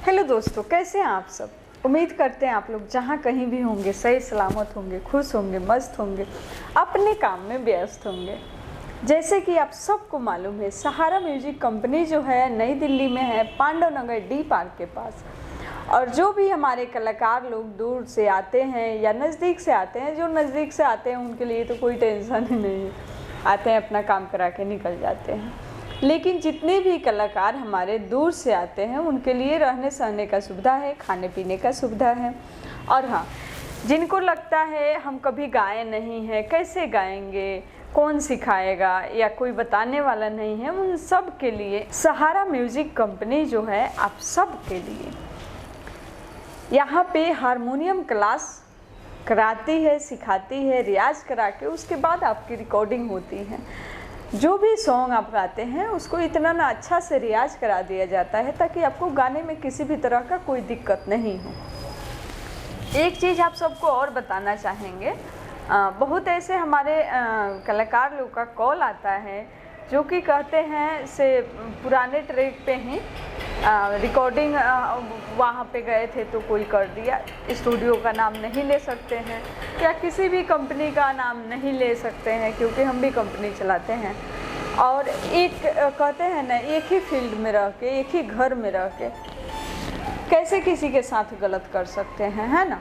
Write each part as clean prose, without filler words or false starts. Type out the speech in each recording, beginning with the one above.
Hello दोस्तों, कैसे हैं आप सब। उम्मीद करते हैं आप लोग जहाँ कहीं भी होंगे सही सलामत होंगे, खुश होंगे, मस्त होंगे, अपने काम में व्यस्त होंगे। जैसे कि आप सबको मालूम है, सहारा म्यूजिक कंपनी जो है नई दिल्ली में है, पांडव नगर डी पार्क के पास। और जो भी हमारे कलाकार लोग दूर से आते हैं या नज़दीक से आते हैं, जो नज़दीक से आते हैं उनके लिए तो कोई टेंशन ही नहीं है, आते हैं अपना काम करा के निकल जाते हैं। लेकिन जितने भी कलाकार हमारे दूर से आते हैं उनके लिए रहने सहने का सुविधा है, खाने पीने का सुविधा है। और हाँ, जिनको लगता है हम कभी गाए नहीं हैं, कैसे गाएंगे, कौन सिखाएगा या कोई बताने वाला नहीं है, उन सब के लिए सहारा म्यूजिक कंपनी जो है आप सब के लिए यहाँ पे हारमोनियम क्लास कराती है, सिखाती है, रियाज करा के उसके बाद आपकी रिकॉर्डिंग होती है। जो भी सॉन्ग आप गाते हैं उसको इतना ना अच्छा से रियाज करा दिया जाता है ताकि आपको गाने में किसी भी तरह का कोई दिक्कत नहीं हो। एक चीज़ आप सबको और बताना चाहेंगे, बहुत ऐसे हमारे कलाकार लोग का कॉल आता है जो कि कहते हैं से पुराने ट्रैक पे ही रिकॉर्डिंग वहाँ पे गए थे तो कोई कर दिया। स्टूडियो का नाम नहीं ले सकते हैं या किसी भी कंपनी का नाम नहीं ले सकते हैं क्योंकि हम भी कंपनी चलाते हैं। और एक कहते हैं ना, एक ही फील्ड में रह के, एक ही घर में रह के कैसे किसी के साथ गलत कर सकते हैं, है ना।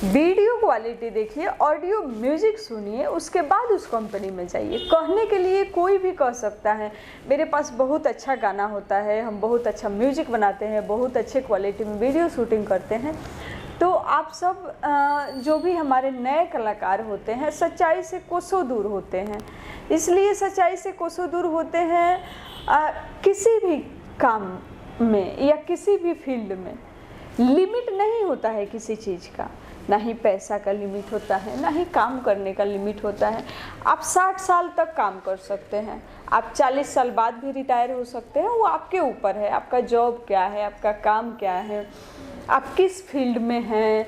वीडियो क्वालिटी देखिए, ऑडियो म्यूजिक सुनिए, उसके बाद उस कंपनी में जाइए। कहने के लिए कोई भी कह सकता है मेरे पास बहुत अच्छा गाना होता है, हम बहुत अच्छा म्यूजिक बनाते हैं, बहुत अच्छे क्वालिटी में वीडियो शूटिंग करते हैं। तो आप सब जो भी हमारे नए कलाकार होते हैं सच्चाई से कोसों दूर होते हैं। इसलिए सच्चाई से कोसों दूर होते हैं, किसी भी काम में या किसी भी फील्ड में लिमिट नहीं होता है किसी चीज़ का। ना ही पैसा का लिमिट होता है, ना ही काम करने का लिमिट होता है। आप 60 साल तक काम कर सकते हैं, आप 40 साल बाद भी रिटायर हो सकते हैं, वो आपके ऊपर है। आपका जॉब क्या है, आपका काम क्या है, आप किस फील्ड में हैं,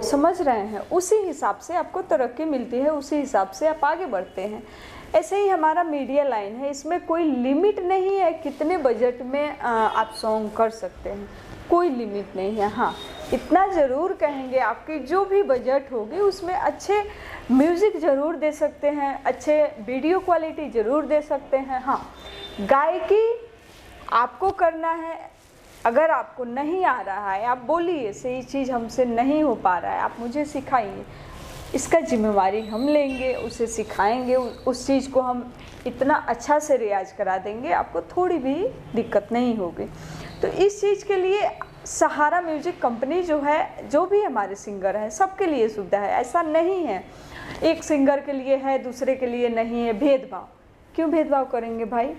समझ रहे हैं, उसी हिसाब से आपको तरक्की मिलती है, उसी हिसाब से आप आगे बढ़ते हैं। ऐसे ही हमारा मीडिया लाइन है, इसमें कोई लिमिट नहीं है कितने बजट में आप सॉन्ग कर सकते हैं, कोई लिमिट नहीं है। हाँ, इतना ज़रूर कहेंगे आपकी जो भी बजट होगी उसमें अच्छे म्यूज़िक ज़रूर दे सकते हैं, अच्छे वीडियो क्वालिटी ज़रूर दे सकते हैं। हाँ, गायकी आपको करना है। अगर आपको नहीं आ रहा है आप बोलिए से ये चीज़ हमसे नहीं हो पा रहा है, आप मुझे सिखाइए, इसका जिम्मेवारी हम लेंगे, उसे सिखाएंगे, उस चीज़ को हम इतना अच्छा से रियाज करा देंगे, आपको थोड़ी भी दिक्कत नहीं होगी। तो इस चीज़ के लिए सहारा म्यूजिक कंपनी जो है, जो भी हमारे सिंगर हैं सबके लिए सुविधा है। ऐसा नहीं है एक सिंगर के लिए है दूसरे के लिए नहीं है। भेदभाव क्यों भेदभाव करेंगे भाई।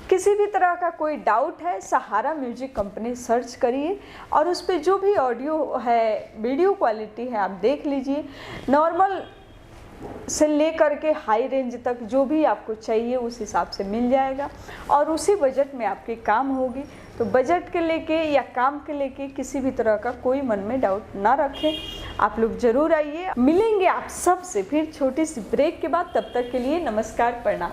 किसी भी तरह का कोई डाउट है, सहारा म्यूजिक कंपनी सर्च करिए और उस पर जो भी ऑडियो है, वीडियो क्वालिटी है, आप देख लीजिए। नॉर्मल से लेकर के हाई रेंज तक जो भी आपको चाहिए उस हिसाब से मिल जाएगा और उसी बजट में आपकी काम होगी। तो बजट के लेके या काम के लेके किसी भी तरह का कोई मन में डाउट ना रखें, आप लोग ज़रूर आइए। मिलेंगे आप सब से फिर छोटी सी ब्रेक के बाद, तब तक के लिए नमस्कार, प्रणाम।